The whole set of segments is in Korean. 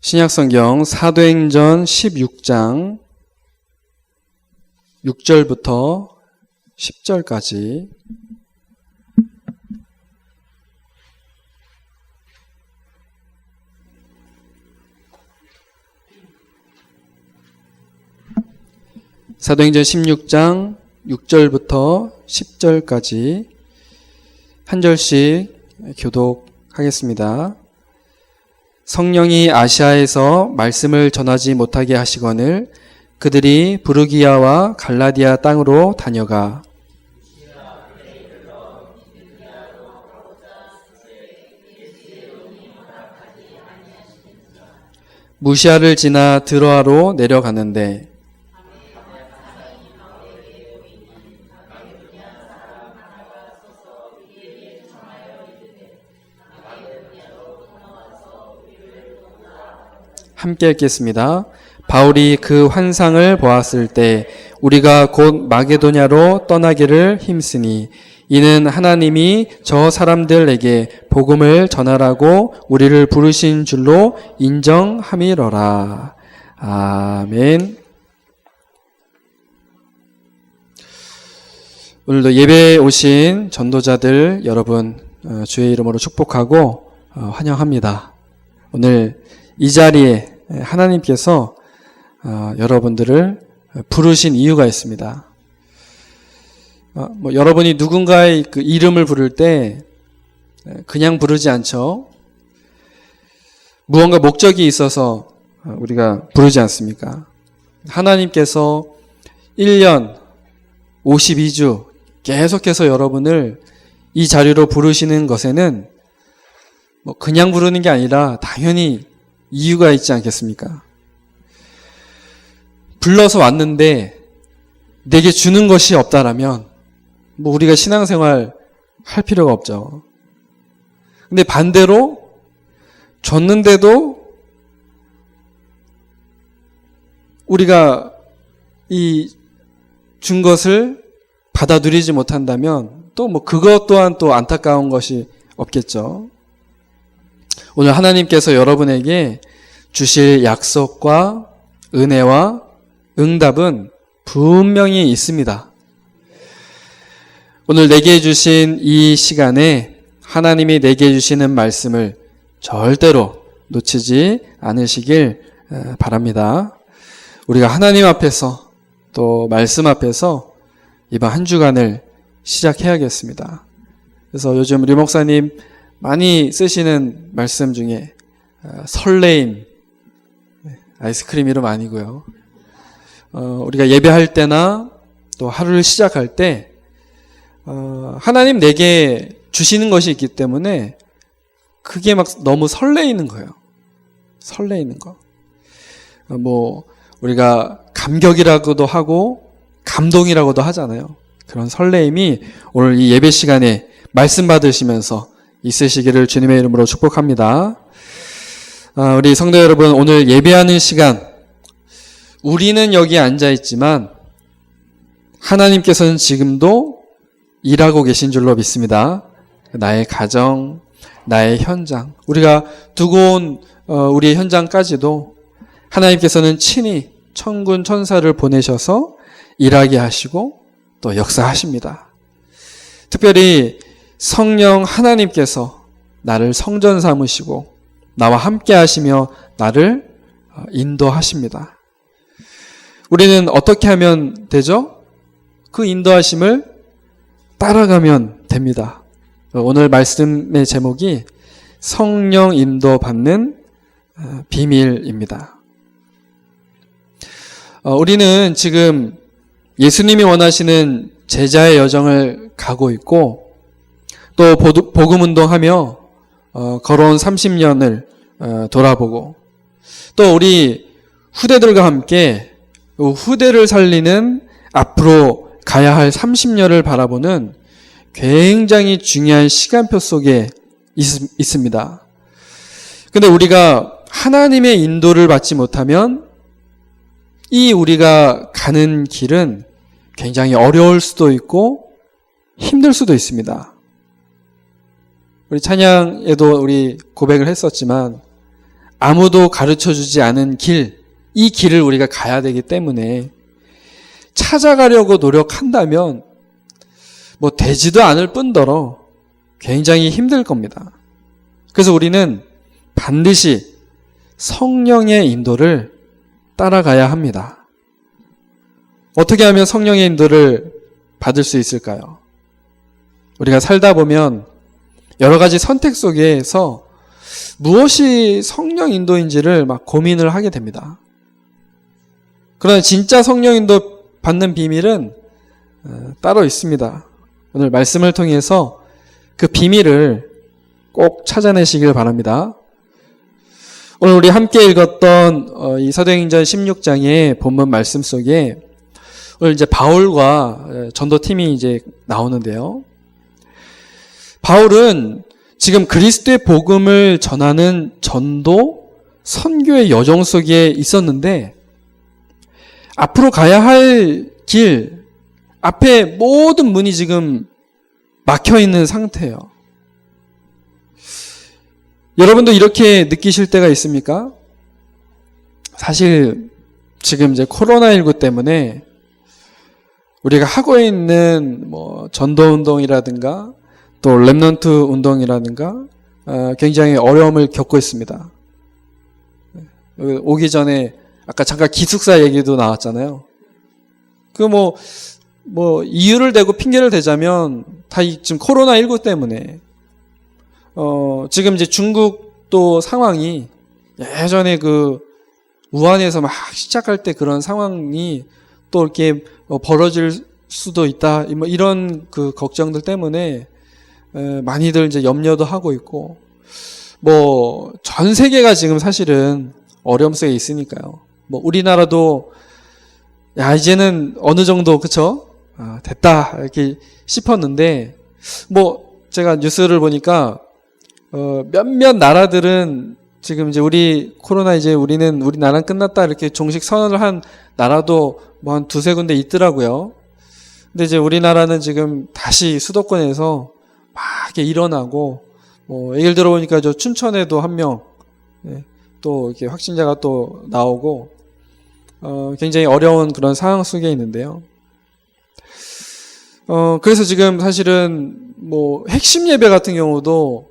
신약성경 사도행전 16장 6절부터 10절까지 사도행전 16장 6절부터 10절까지 한 절씩 교독하겠습니다. 성령이 아시아에서 말씀을 전하지 못하게 하시거늘 그들이 부르기아와 갈라디아 땅으로 다녀가 무시아를 지나 드로아로 내려가는데 함께 읽겠습니다. 바울이 그 환상을 보았을 때 우리가 곧 마게도냐로 떠나기를 힘쓰니 이는 하나님이 저 사람들에게 복음을 전하라고 우리를 부르신 줄로 인정함이러라. 아멘. 오늘도 예배에 오신 전도자들 여러분 주의 이름으로 축복하고 환영합니다. 오늘 이 자리에 하나님께서 여러분들을 부르신 이유가 있습니다. 여러분이 누군가의 그 이름을 부를 때 그냥 부르지 않죠. 무언가 목적이 있어서 우리가 부르지 않습니까? 하나님께서 1년 52주 계속해서 여러분을 이 자리로 부르시는 것에는 그냥 부르는 게 아니라 당연히 이유가 있지 않겠습니까? 불러서 왔는데 내게 주는 것이 없다라면 우리가 신앙생활 할 필요가 없죠. 근데 반대로 줬는데도 우리가 이 준 것을 받아 누리지 못한다면 또 그것 또한 또 안타까운 것이 없겠죠. 오늘 하나님께서 여러분에게 주실 약속과 은혜와 응답은 분명히 있습니다. 오늘 내게 주신 이 시간에 하나님이 내게 주시는 말씀을 절대로 놓치지 않으시길 바랍니다. 우리가 하나님 앞에서 또 말씀 앞에서 이번 한 주간을 시작해야겠습니다. 그래서 요즘 우리 목사님 많이 쓰시는 말씀 중에 설레임, 아이스크림 이름 아니고요. 우리가 예배할 때나 또 하루를 시작할 때 하나님 내게 주시는 것이 있기 때문에 그게 막 너무 설레이는 거예요. 설레이는 거. 우리가 감격이라고도 하고 감동이라고도 하잖아요. 그런 설레임이 오늘 이 예배 시간에 말씀 받으시면서 있으시기를 주님의 이름으로 축복합니다. 우리 성도 여러분, 오늘 예배하는 시간 우리는 여기 앉아있지만 하나님께서는 지금도 일하고 계신 줄로 믿습니다. 나의 가정, 나의 현장, 우리가 두고 온 우리의 현장까지도 하나님께서는 친히 천군 천사를 보내셔서 일하게 하시고 또 역사하십니다. 특별히 성령 하나님께서 나를 성전 삼으시고 나와 함께 하시며 나를 인도하십니다. 우리는 어떻게 하면 되죠? 그 인도하심을 따라가면 됩니다. 오늘 말씀의 제목이 성령 인도받는 비밀입니다. 우리는 지금 예수님이 원하시는 제자의 여정을 가고 있고 또 복음운동하며 걸어온 30년을 돌아보고 또 우리 후대들과 함께 후대를 살리는 앞으로 가야 할 30년을 바라보는 굉장히 중요한 시간표 속에 있습니다. 근데 우리가 하나님의 인도를 받지 못하면 이 우리가 가는 길은 굉장히 어려울 수도 있고 힘들 수도 있습니다. 우리 찬양에도 우리 고백을 했었지만 아무도 가르쳐주지 않은 길, 이 길을 우리가 가야 되기 때문에 찾아가려고 노력한다면 뭐 되지도 않을 뿐더러 굉장히 힘들 겁니다. 그래서 우리는 반드시 성령의 인도를 따라가야 합니다. 어떻게 하면 성령의 인도를 받을 수 있을까요? 우리가 살다 보면 여러 가지 선택 속에서 무엇이 성령 인도인지를 막 고민을 하게 됩니다. 그러나 진짜 성령 인도 받는 비밀은 따로 있습니다. 오늘 말씀을 통해서 그 비밀을 꼭 찾아내시길 바랍니다. 오늘 우리 함께 읽었던 이 사도행전 16장의 본문 말씀 속에 오늘 이제 바울과 전도팀이 이제 나오는데요. 바울은 지금 그리스도의 복음을 전하는 전도, 선교의 여정 속에 있었는데 앞으로 가야 할 길, 앞에 모든 문이 지금 막혀 있는 상태예요. 여러분도 이렇게 느끼실 때가 있습니까? 사실 지금 이제 코로나19 때문에 우리가 하고 있는 뭐 전도 운동이라든가 또 랩넌트 운동이라든가 굉장히 어려움을 겪고 있습니다. 오기 전에 아까 잠깐 기숙사 얘기도 나왔잖아요. 그 뭐 이유를 대고 핑계를 대자면 다 지금 코로나19 때문에 지금 이제 중국도 상황이 예전에 그 우한에서 막 시작할 때 그런 상황이 또 이렇게 벌어질 수도 있다. 뭐 이런 그 걱정들 때문에 많이들 이제 염려도 하고 있고 뭐 전 세계가 지금 사실은 어려움 속에 있으니까요. 뭐 우리나라도 야 이제는 어느 정도 그쵸? 됐다 이렇게 싶었는데 뭐 제가 뉴스를 보니까 몇몇 나라들은 지금 이제 우리 코로나 이제 우리나라는 끝났다 이렇게 종식 선언을 한 나라도 뭐 한 두세 군데 있더라고요. 근데 이제 우리나라는 지금 다시 수도권에서 막 이렇게 일어나고 뭐 얘기를 들어보니까 저 춘천에도 한 명 또 이렇게 확진자가 또 나오고 굉장히 어려운 그런 상황 속에 있는데요. 그래서 지금 사실은 뭐 핵심 예배 같은 경우도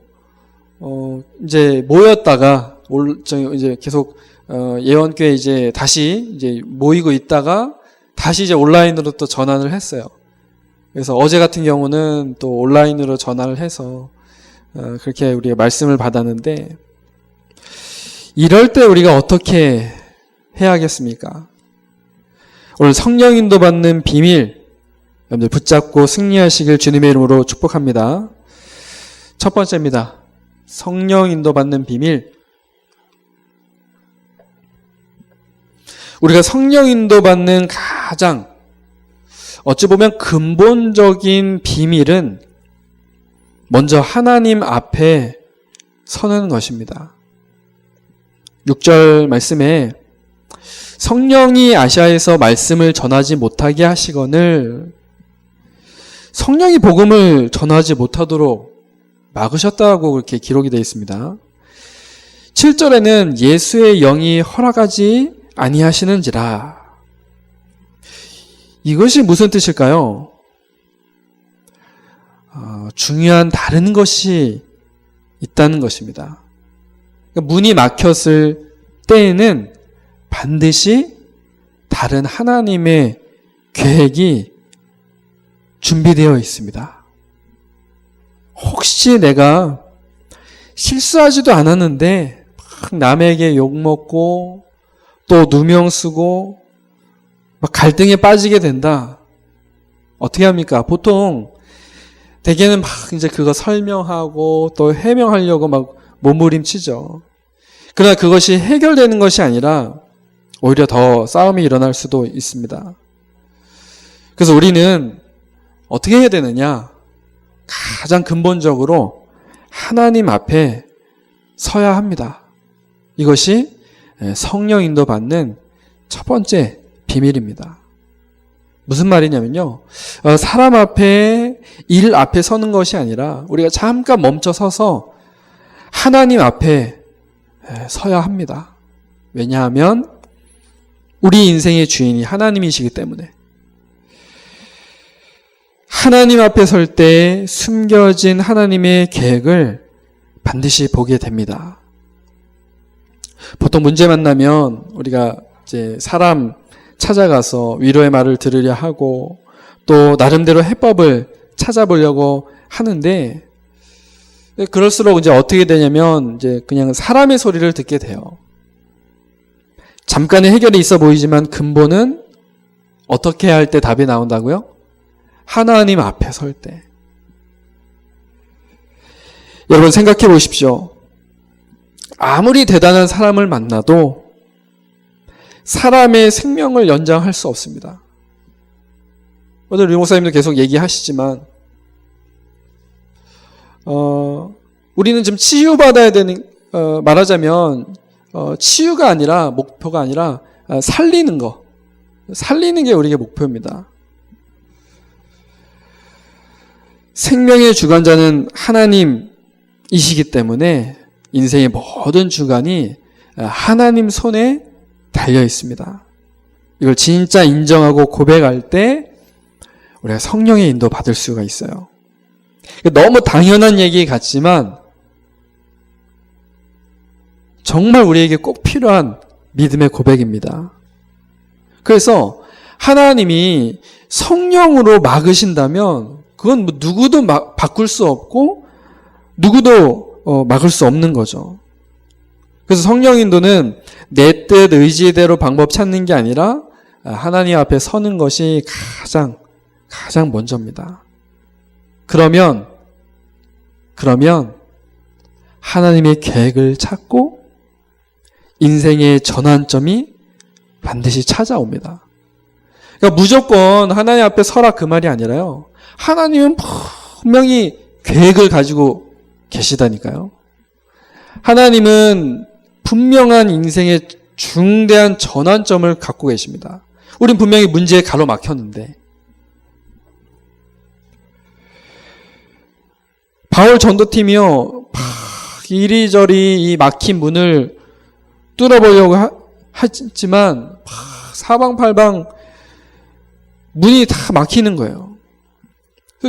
이제 모였다가 이제 계속 예원교회 이제 다시 이제 모이고 있다가 다시 이제 온라인으로 또 전환을 했어요. 그래서 어제 같은 경우는 또 온라인으로 전환을 해서 그렇게 우리가 말씀을 받았는데 이럴 때 우리가 어떻게 해야겠습니까? 오늘 성령 인도 받는 비밀 여러분들 붙잡고 승리하시길 주님의 이름으로 축복합니다. 첫 번째입니다. 성령 인도 받는 비밀. 우리가 성령 인도 받는 가장 어찌 보면 근본적인 비밀은 먼저 하나님 앞에 서는 것입니다. 6절 말씀에 성령이 아시아에서 말씀을 전하지 못하게 하시거늘 성령이 복음을 전하지 못하도록 막으셨다고 그렇게 기록이 되어 있습니다. 7절에는 예수의 영이 허락하지 아니하시는지라. 이것이 무슨 뜻일까요? 중요한 다른 것이 있다는 것입니다. 그러니까 문이 막혔을 때에는 반드시 다른 하나님의 계획이 준비되어 있습니다. 혹시 내가 실수하지도 않았는데 막 남에게 욕먹고 또 누명 쓰고 막 갈등에 빠지게 된다. 어떻게 합니까? 보통 대개는 막 이제 그거 설명하고 또 해명하려고 막 몸부림치죠. 그러나 그것이 해결되는 것이 아니라 오히려 더 싸움이 일어날 수도 있습니다. 그래서 우리는 어떻게 해야 되느냐? 가장 근본적으로 하나님 앞에 서야 합니다. 이것이 성령 인도 받는 첫 번째 비밀입니다. 무슨 말이냐면요. 사람 앞에, 일 앞에 서는 것이 아니라 우리가 잠깐 멈춰 서서 하나님 앞에 서야 합니다. 왜냐하면 우리 인생의 주인이 하나님이시기 때문에. 하나님 앞에 설 때 숨겨진 하나님의 계획을 반드시 보게 됩니다. 보통 문제 만나면 우리가 이제 사람 찾아가서 위로의 말을 들으려 하고 또 나름대로 해법을 찾아보려고 하는데, 그럴수록 이제 어떻게 되냐면 이제 그냥 사람의 소리를 듣게 돼요. 잠깐의 해결이 있어 보이지만 근본은 어떻게 할 때 답이 나온다고요? 하나님 앞에 설 때. 여러분 생각해 보십시오. 아무리 대단한 사람을 만나도 사람의 생명을 연장할 수 없습니다. 오늘 류 목사님도 계속 얘기하시지만 우리는 좀 치유받아야 되는, 말하자면 치유가 아니라, 목표가 아니라 살리는 게 우리의 목표입니다. 생명의 주관자는 하나님이시기 때문에 인생의 모든 주관이 하나님 손에 달려 있습니다. 이걸 진짜 인정하고 고백할 때 우리가 성령의 인도 받을 수가 있어요. 너무 당연한 얘기 같지만 정말 우리에게 꼭 필요한 믿음의 고백입니다. 그래서 하나님이 성령으로 막으신다면 그건 뭐 누구도 바꿀 수 없고 누구도 막을 수 없는 거죠. 그래서 성령 인도는 내 뜻 의지대로 방법 찾는 게 아니라 하나님 앞에 서는 것이 가장 먼저입니다. 그러면 하나님의 계획을 찾고 인생의 전환점이 반드시 찾아옵니다. 그러니까 무조건 하나님 앞에 서라 그 말이 아니라요. 하나님은 분명히 계획을 가지고 계시다니까요. 하나님은 분명한 인생의 중대한 전환점을 갖고 계십니다. 우린 분명히 문제에 가로막혔는데, 바울 전도팀이요, 이리저리 이 막힌 문을 뚫어보려고 하지만 사방팔방 문이 다 막히는 거예요.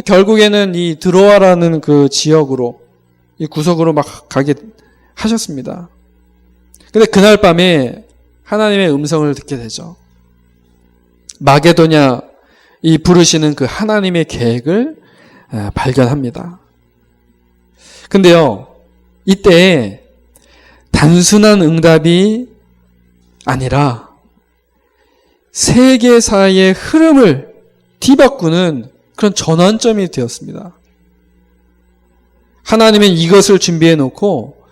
결국에는 이 드로아라는 그 지역으로, 이 구석으로 막 가게 하셨습니다. 근데 그날 밤에 하나님의 음성을 듣게 되죠. 마게도냐, 이 부르시는 그 하나님의 계획을 발견합니다. 근데요, 이때 단순한 응답이 아니라 세계사의 흐름을 뒤바꾸는 그런 전환점이 되었습니다. 하나님은 이것을 준비해 놓고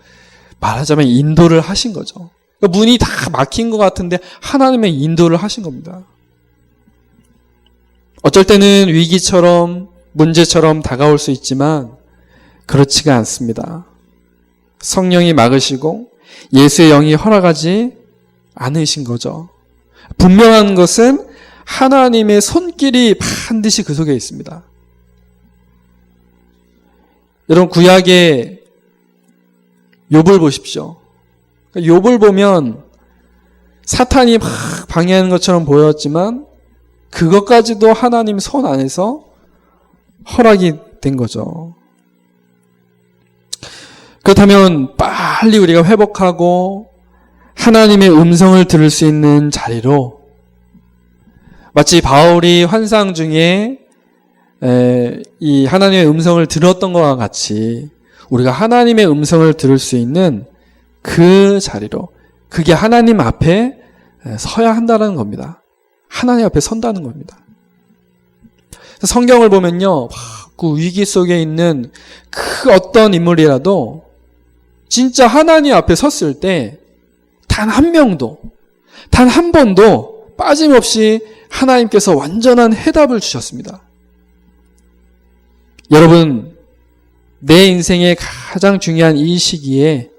말하자면 인도를 하신 거죠. 문이 다 막힌 것 같은데 하나님의 인도를 하신 겁니다. 어쩔 때는 위기처럼 문제처럼 다가올 수 있지만 그렇지가 않습니다. 성령이 막으시고 예수의 영이 허락하지 않으신 거죠. 분명한 것은 하나님의 손길이 반드시 그 속에 있습니다. 여러분 구약의 욥을 보십시오. 욥을 보면 사탄이 막 방해하는 것처럼 보였지만 그것까지도 하나님 손 안에서 허락이 된 거죠. 그렇다면 빨리 우리가 회복하고 하나님의 음성을 들을 수 있는 자리로, 마치 바울이 환상 중에 이 하나님의 음성을 들었던 것과 같이 우리가 하나님의 음성을 들을 수 있는 그 자리로, 그게 하나님 앞에 서야 한다는 겁니다. 하나님 앞에 선다는 겁니다. 성경을 보면요, 그 위기 속에 있는 그 어떤 인물이라도 진짜 하나님 앞에 섰을 때 단 한 명도, 단 한 번도 빠짐없이 하나님께서 완전한 해답을 주셨습니다. 여러분, 내 인생의 가장 중요한 이 시기에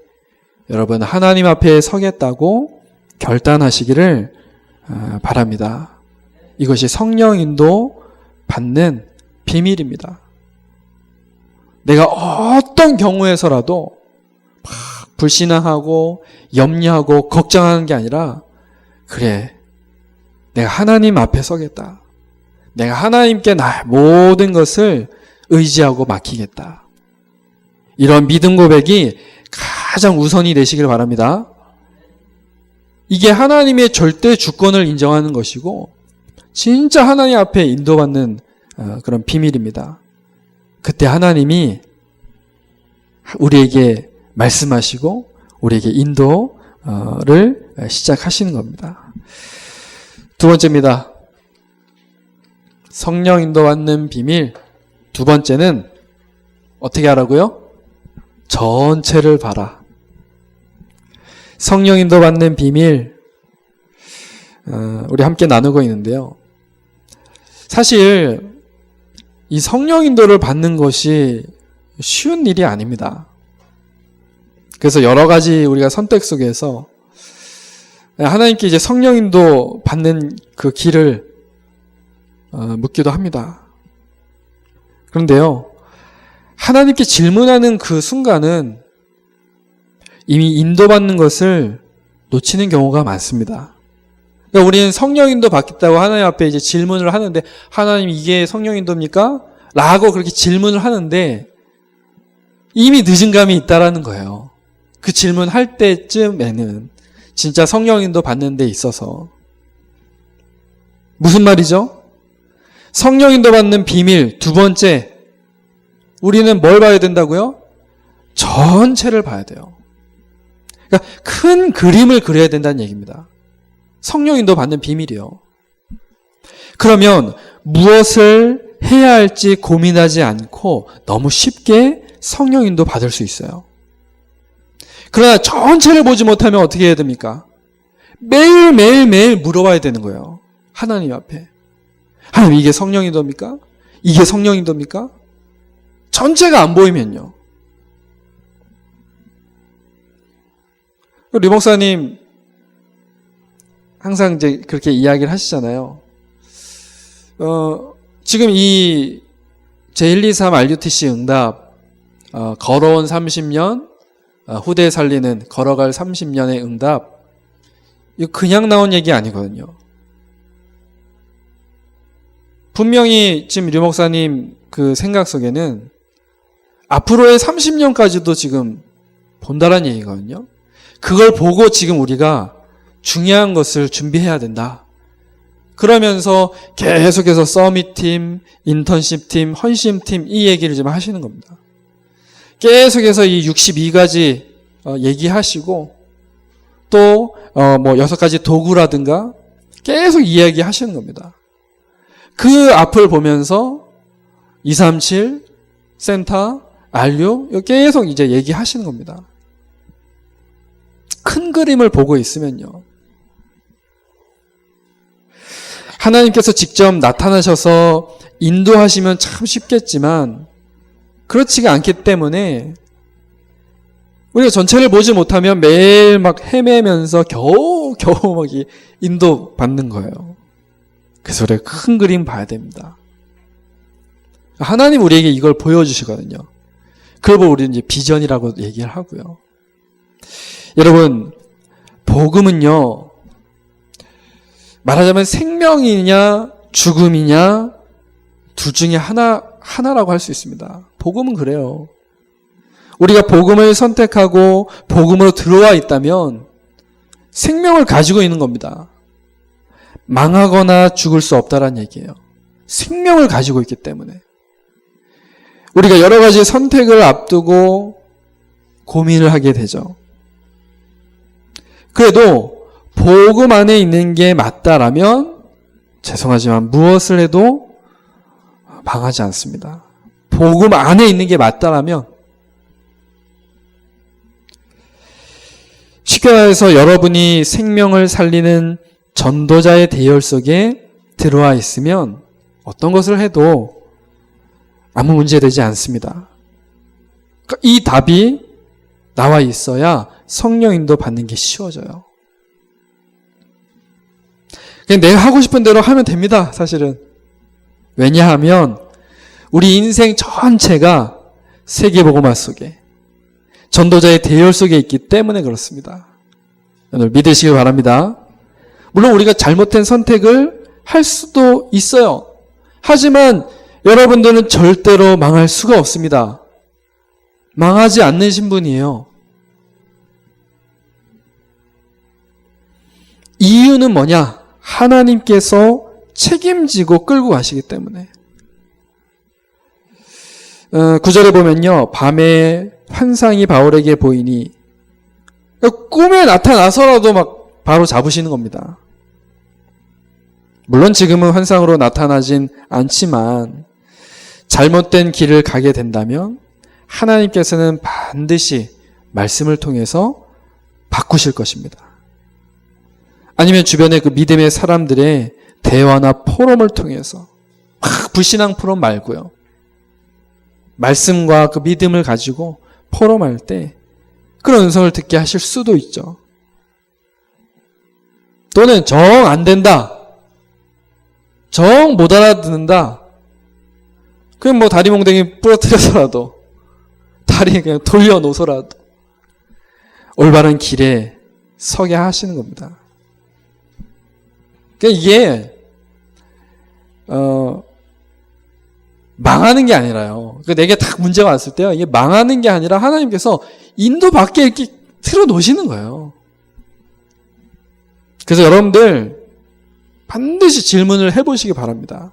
여러분 하나님 앞에 서겠다고 결단하시기를 바랍니다. 이것이 성령 인도 받는 비밀입니다. 내가 어떤 경우에서라도 불신앙하고 염려하고 걱정하는 게 아니라 그래, 내가 하나님 앞에 서겠다. 내가 하나님께 나의 모든 것을 의지하고 맡기겠다. 이런 믿음 고백이 가장 우선이 되시길 바랍니다. 이게 하나님의 절대 주권을 인정하는 것이고 진짜 하나님 앞에 인도받는 그런 비밀입니다. 그때 하나님이 우리에게 말씀하시고 우리에게 인도를 시작하시는 겁니다. 두 번째입니다. 성령 인도받는 비밀. 두 번째는 어떻게 하라고요? 전체를 봐라. 성령 인도받는 비밀, 우리 함께 나누고 있는데요. 사실 이 성령 인도를 받는 것이 쉬운 일이 아닙니다. 그래서 여러 가지 우리가 선택 속에서 하나님께 이제 성령 인도 받는 그 길을 묻기도 합니다. 그런데요, 하나님께 질문하는 그 순간은 이미 인도받는 것을 놓치는 경우가 많습니다. 그러니까 우리는 성령 인도 받겠다고 하나님 앞에 이제 질문을 하는데, 하나님 이게 성령 인도입니까? 라고 그렇게 질문을 하는데 이미 늦은 감이 있다라는 거예요. 그 질문할 때쯤에는 진짜 성령 인도 받는 데 있어서. 무슨 말이죠? 성령 인도 받는 비밀 두 번째, 우리는 뭘 봐야 된다고요? 전체를 봐야 돼요. 그러니까 큰 그림을 그려야 된다는 얘기입니다. 성령 인도 받는 비밀이요. 그러면 무엇을 해야 할지 고민하지 않고 너무 쉽게 성령 인도 받을 수 있어요. 그러나 전체를 보지 못하면 어떻게 해야 됩니까? 매일 물어봐야 되는 거예요. 하나님 앞에. 하나님, 이게 성령 인도입니까? 이게 성령 인도입니까? 전체가 안 보이면요. 리 목사님 항상 이제 그렇게 이야기를 하시잖아요. 지금 이 제123 RUTC 응답, 걸어온 30년, 후대 살리는 걸어갈 30년의 응답, 이거 그냥 나온 얘기 아니거든요. 분명히 지금 류 목사님 그 생각 속에는 앞으로의 30년까지도 지금 본다라는 얘기거든요. 그걸 보고 지금 우리가 중요한 것을 준비해야 된다. 그러면서 계속해서 서밋팀, 인턴십팀, 헌심팀 이 얘기를 좀 하시는 겁니다. 계속해서 이 62가지 얘기하시고 또 뭐 6가지 도구라든가 계속 이야기하시는 겁니다. 그 앞을 보면서 237, 센터, RU 계속 이제 얘기하시는 겁니다. 큰 그림을 보고 있으면요, 하나님께서 직접 나타나셔서 인도하시면 참 쉽겠지만 그렇지가 않기 때문에 우리가 전체를 보지 못하면 매일 막 헤매면서 겨우 막 인도 받는 거예요. 그래서 우리가 큰 그림 봐야 됩니다. 하나님 우리에게 이걸 보여주시거든요. 그걸 보고 우리는 이제 비전이라고 얘기를 하고요. 여러분, 복음은요, 말하자면 생명이냐 죽음이냐 둘 중에 하나라고 할 수 있습니다. 복음은 그래요. 우리가 복음을 선택하고 복음으로 들어와 있다면 생명을 가지고 있는 겁니다. 망하거나 죽을 수 없다라는 얘기예요. 생명을 가지고 있기 때문에. 우리가 여러 가지 선택을 앞두고 고민을 하게 되죠. 그래도 복음 안에 있는 게 맞다라면 죄송하지만 무엇을 해도 망하지 않습니다. 복음 안에 있는 게 맞다라면, 쉽게 말해서 여러분이 생명을 살리는 전도자의 대열 속에 들어와 있으면 어떤 것을 해도 아무 문제 되지 않습니다. 이 답이 나와 있어야 성령 인도 받는 게 쉬워져요. 그냥 내가 하고 싶은 대로 하면 됩니다, 사실은. 왜냐하면 우리 인생 전체가 세계복음화 속에, 전도자의 대열 속에 있기 때문에 그렇습니다. 오늘 믿으시길 바랍니다. 물론 우리가 잘못된 선택을 할 수도 있어요. 하지만 여러분들은 절대로 망할 수가 없습니다. 망하지 않는 신분이에요. 이유는 뭐냐? 하나님께서 책임지고 끌고 가시기 때문에. 9절에 보면요. 밤에 환상이 바울에게 보이니 꿈에 나타나서라도 막 바로 잡으시는 겁니다. 물론 지금은 환상으로 나타나진 않지만 잘못된 길을 가게 된다면 하나님께서는 반드시 말씀을 통해서 바꾸실 것입니다. 아니면 주변의 그 믿음의 사람들의 대화나 포럼을 통해서 불신앙 포럼 말고요. 말씀과 그 믿음을 가지고 포럼할 때 그런 음성을 듣게 하실 수도 있죠. 또는 정 안 된다. 정 못 알아듣는다. 그럼 뭐 다리 몽댕이 부러뜨려서라도 다리 그냥 돌려놓어서라도 올바른 길에 서게 하시는 겁니다. 그러니까 이게 망하는 게 아니라요. 그러니까 내게 딱 문제가 왔을 때요. 이게 망하는 게 아니라 하나님께서 인도밖에 이렇게 틀어놓으시는 거예요. 그래서 여러분들 반드시 질문을 해보시기 바랍니다.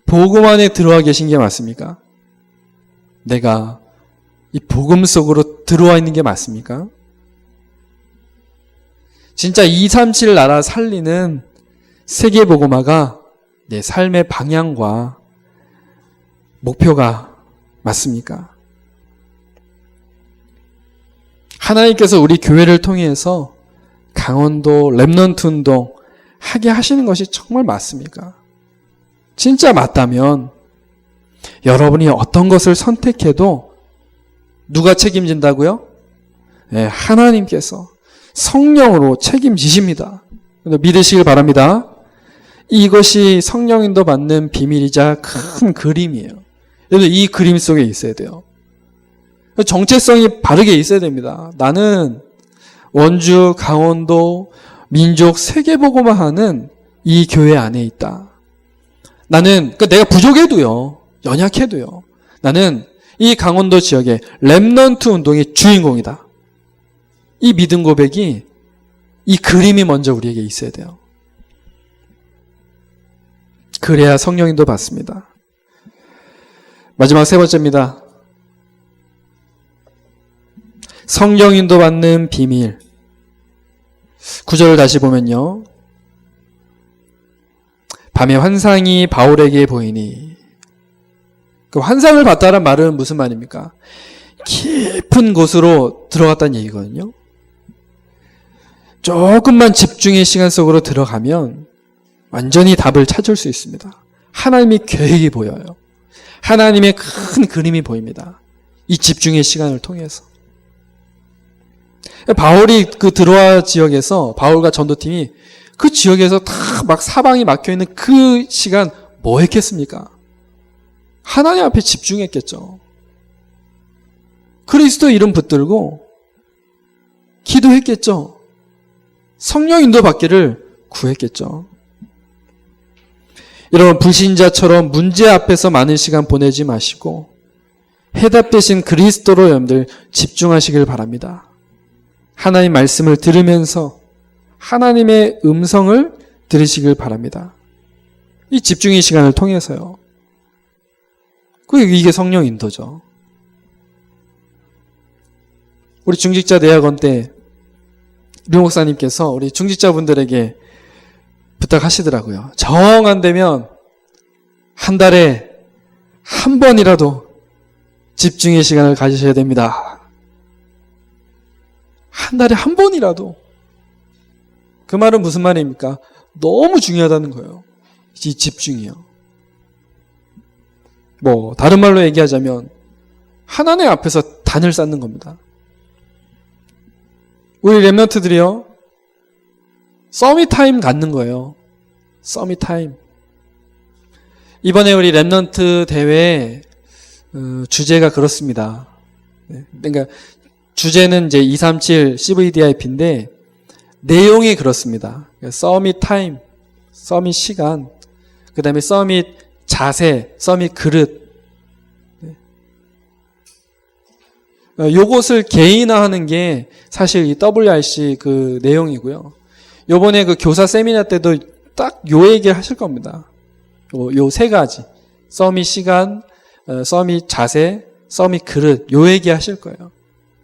복음 안에 들어와 계신 게 맞습니까? 내가 이 복음 속으로 들어와 있는 게 맞습니까? 진짜 237 나라 살리는 세계복음화가 내 삶의 방향과 목표가 맞습니까? 하나님께서 우리 교회를 통해서 강원도 렘넌트 운동 하게 하시는 것이 정말 맞습니까? 진짜 맞다면 여러분이 어떤 것을 선택해도 누가 책임진다고요? 네, 하나님께서 성령으로 책임지십니다. 믿으시길 바랍니다. 이것이 성령인도 받는 비밀이자 큰 그림이에요. 여러분 이 그림 속에 있어야 돼요. 정체성이 바르게 있어야 됩니다. 나는 원주, 강원도, 민족 세계복음화하는 이 교회 안에 있다. 나는 그러니까 내가 부족해도요, 연약해도요, 나는 이 강원도 지역의 렘넌트 운동의 주인공이다. 이 믿음 고백이, 이 그림이 먼저 우리에게 있어야 돼요. 그래야 성령인도 받습니다. 마지막 세 번째입니다. 성령인도 받는 비밀. 9절을 다시 보면요. 밤에 환상이 바울에게 보이니. 그 환상을 봤다는 말은 무슨 말입니까? 깊은 곳으로 들어갔다는 얘기거든요. 조금만 집중의 시간 속으로 들어가면 완전히 답을 찾을 수 있습니다. 하나님의 계획이 보여요. 하나님의 큰 그림이 보입니다. 이 집중의 시간을 통해서. 바울이 그 드로아 지역에서 바울과 전도팀이 그 지역에서 다 막 사방이 막혀있는 그 시간 뭐 했겠습니까? 하나님 앞에 집중했겠죠. 그리스도 이름 붙들고 기도했겠죠. 성령 인도 받기를 구했겠죠. 여러분 불신자처럼 문제 앞에서 많은 시간 보내지 마시고 해답 대신 그리스도로 여러분들 집중하시길 바랍니다. 하나님 말씀을 들으면서 하나님의 음성을 들으시길 바랍니다. 이 집중의 시간을 통해서요. 이게 성령 인도죠. 우리 중직자 대학원 때 류 목사님께서 우리 중직자분들에게 부탁하시더라고요. 정 안 되면 한 달에 한 번이라도 집중의 시간을 가지셔야 됩니다. 한 달에 한 번이라도. 그 말은 무슨 말입니까? 너무 중요하다는 거예요. 이 집중이요. 뭐 다른 말로 얘기하자면 하나님 앞에서 단을 쌓는 겁니다. 우리 렘넌트들이요. 서밋타임 갖는 거예요. 서밋타임. 이번에 우리 렘넌트 대회 주제가 그렇습니다. 그러니까 주제는 이제 237 CVDIP인데 내용이 그렇습니다. 서밋 타임, 서밋 시간, 그 다음에 서밋 자세, 서밋 그릇. 요것을 개인화하는 게 사실 이 WRC 그 내용이고요. 요번에 그 교사 세미나 때도 딱 요 얘기를 하실 겁니다. 요 세 가지. 서밋 시간, 서밋 자세, 서밋 그릇. 요 얘기 하실 거예요.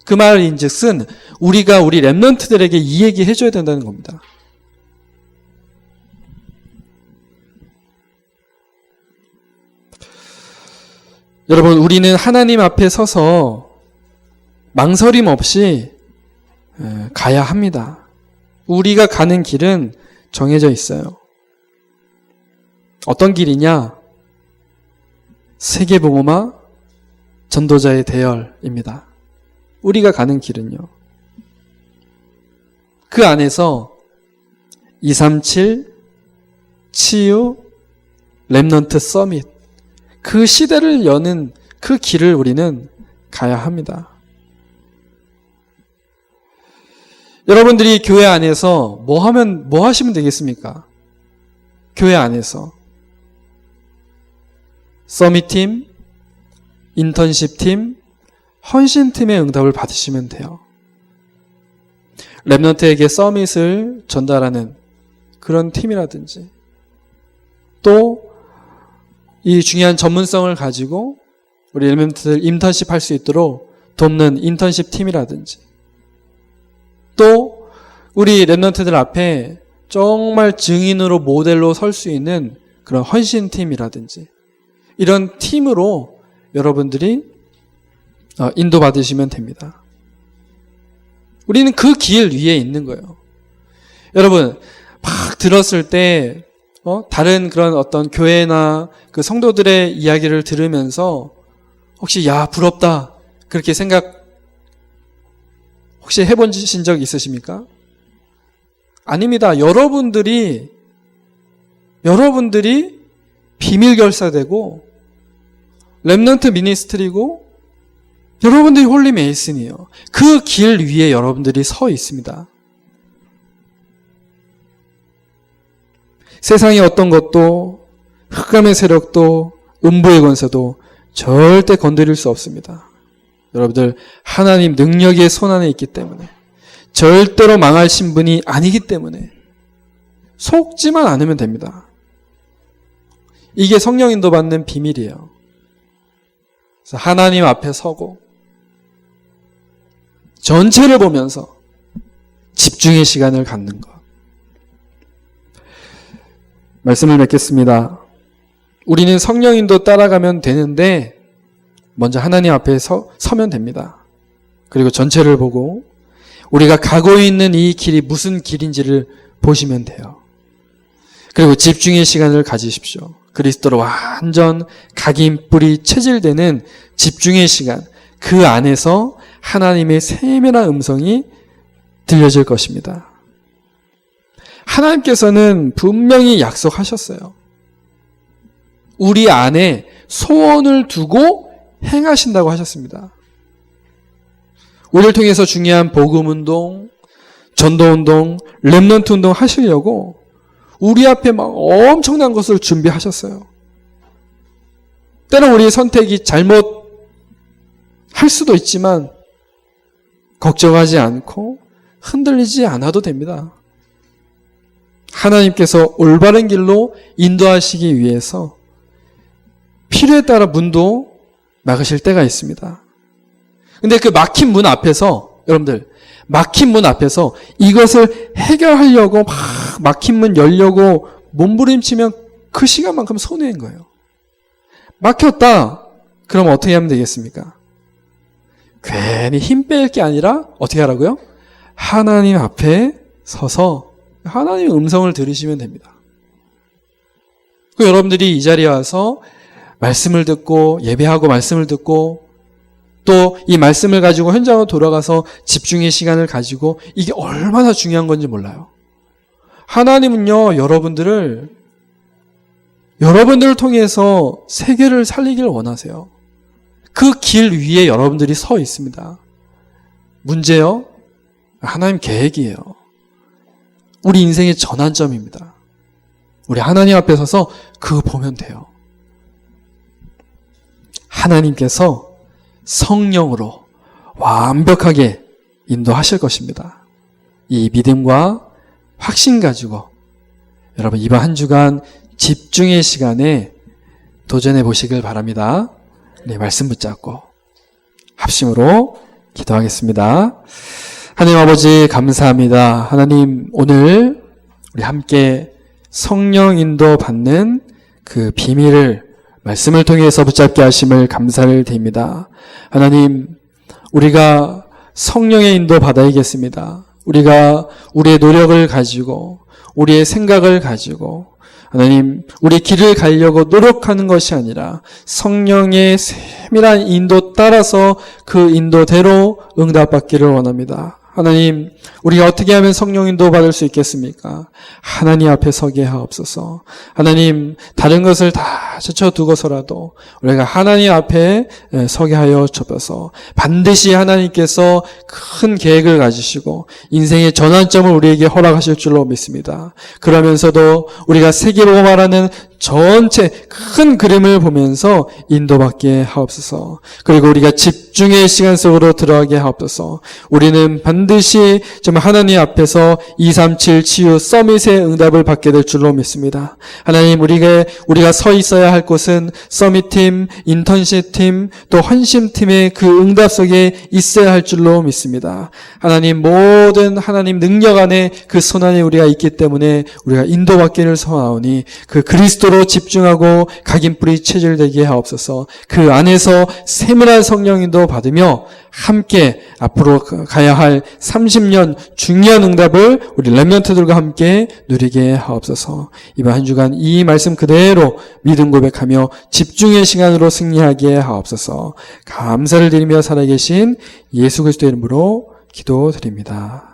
그 말인즉슨 우리가 우리 랩런트들에게 이 얘기 해줘야 된다는 겁니다. 여러분, 우리는 하나님 앞에 서서 망설임 없이 가야 합니다. 우리가 가는 길은 정해져 있어요. 어떤 길이냐? 세계복음화 전도자의 대열입니다. 우리가 가는 길은요. 그 안에서 237 치유 랩넌트 서밋 그 시대를 여는 그 길을 우리는 가야 합니다. 여러분들이 교회 안에서 뭐 하시면 되겠습니까? 교회 안에서 서밋팀, 인턴십팀, 헌신팀의 응답을 받으시면 돼요. 랩넌트에게 서밋을 전달하는 그런 팀이라든지 또 이 중요한 전문성을 가지고 우리 랩넌트들 인턴십 할 수 있도록 돕는 인턴십 팀이라든지 또 우리 랩넌트들 앞에 정말 증인으로 모델로 설 수 있는 그런 헌신팀이라든지 이런 팀으로 여러분들이 인도받으시면 됩니다. 우리는 그 길 위에 있는 거예요. 여러분 막 들었을 때 다른 그런 어떤 교회나 그 성도들의 이야기를 들으면서 혹시 야 부럽다 그렇게 생각 혹시 해보신 적 있으십니까? 아닙니다. 여러분들이 비밀 결사되고 랩넌트 미니스트리고 여러분들이 홀리 메이슨이에요. 그 길 위에 여러분들이 서 있습니다. 세상의 어떤 것도 흑암의 세력도 음부의 권세도 절대 건드릴 수 없습니다. 여러분들 하나님 능력의 손안에 있기 때문에 절대로 망할 신분이 아니기 때문에 속지만 않으면 됩니다. 이게 성령 인도 받는 비밀이에요. 그래서 하나님 앞에 서고 전체를 보면서 집중의 시간을 갖는 것. 말씀을 맺겠습니다. 우리는 성령 인도 따라가면 되는데 먼저 하나님 앞에 서면 됩니다. 그리고 전체를 보고 우리가 가고 있는 이 길이 무슨 길인지를 보시면 돼요. 그리고 집중의 시간을 가지십시오. 그리스도로 완전 각인 뿌리 체질되는 집중의 시간, 그 안에서 하나님의 세밀한 음성이 들려질 것입니다. 하나님께서는 분명히 약속하셨어요. 우리 안에 소원을 두고 행하신다고 하셨습니다. 우리를 통해서 중요한 복음운동, 전도운동, 랩넌트 운동 하시려고 우리 앞에 막 엄청난 것을 준비하셨어요. 때론 우리의 선택이 잘못 할 수도 있지만 걱정하지 않고 흔들리지 않아도 됩니다. 하나님께서 올바른 길로 인도하시기 위해서 필요에 따라 문도 막으실 때가 있습니다. 근데 그 막힌 문 앞에서 여러분들 막힌 문 앞에서 이것을 해결하려고 막 막힌 문 열려고 몸부림치면 그 시간만큼 손해인 거예요. 막혔다. 그럼 어떻게 하면 되겠습니까? 괜히 힘 뺄 게 아니라 어떻게 하라고요? 하나님 앞에 서서 하나님의 음성을 들으시면 됩니다. 그 여러분들이 이 자리에 와서 말씀을 듣고 예배하고 말씀을 듣고 또 이 말씀을 가지고 현장으로 돌아가서 집중의 시간을 가지고 이게 얼마나 중요한 건지 몰라요. 하나님은요, 여러분들을 통해서 세계를 살리기를 원하세요. 그 길 위에 여러분들이 서 있습니다. 문제요? 하나님 계획이에요. 우리 인생의 전환점입니다. 우리 하나님 앞에 서서 그거 보면 돼요. 하나님께서 성령으로 완벽하게 인도하실 것입니다. 이 믿음과 확신 가지고 여러분 이번 한 주간 집중의 시간에 도전해 보시길 바랍니다. 네, 말씀 붙잡고 합심으로 기도하겠습니다. 하나님 아버지 감사합니다. 하나님 오늘 우리 함께 성령 인도 받는 그 비밀을 말씀을 통해서 붙잡게 하심을 감사를 드립니다. 하나님 우리가 성령의 인도 받아야겠습니다. 우리가 우리의 노력을 가지고 우리의 생각을 가지고 하나님 우리 길을 가려고 노력하는 것이 아니라 성령의 세밀한 인도 따라서 그 인도대로 응답받기를 원합니다. 하나님 우리가 어떻게 하면 성령 인도 받을 수 있겠습니까? 하나님 앞에 서게 하옵소서. 하나님 다른 것을 다 제쳐두고서라도 우리가 하나님 앞에 서게 하여 주옵소서. 반드시 하나님께서 큰 계획을 가지시고 인생의 전환점을 우리에게 허락하실 줄로 믿습니다. 그러면서도 우리가 세계로 말하는 전체 큰 그림을 보면서 인도받게 하옵소서. 그리고 우리가 집중의 시간 속으로 들어가게 하옵소서. 우리는 반드시 정말 하나님 앞에서 237 치유 서밋의 응답을 받게 될 줄로 믿습니다. 하나님 우리가 서 있어야 할 곳은 서밋팀, 인턴십팀, 또 헌심팀의 그 응답 속에 있어야 할 줄로 믿습니다. 하나님 모든 하나님 능력 안에 그 손 안에 우리가 있기 때문에 우리가 인도받기를 소원하오니 그 그리스도로 집중하고 각인뿌리 체질되게 하옵소서. 그 안에서 세밀한 성령인도 받으며 함께 앞으로 가야 할 30년 중요한 응답을 우리 렘넌트들과 함께 누리게 하옵소서. 이번 한 주간 이 말씀 그대로 믿음 고백하며 집중의 시간으로 승리하게 하옵소서. 감사를 드리며 살아계신 예수 그리스도의 이름으로 기도드립니다.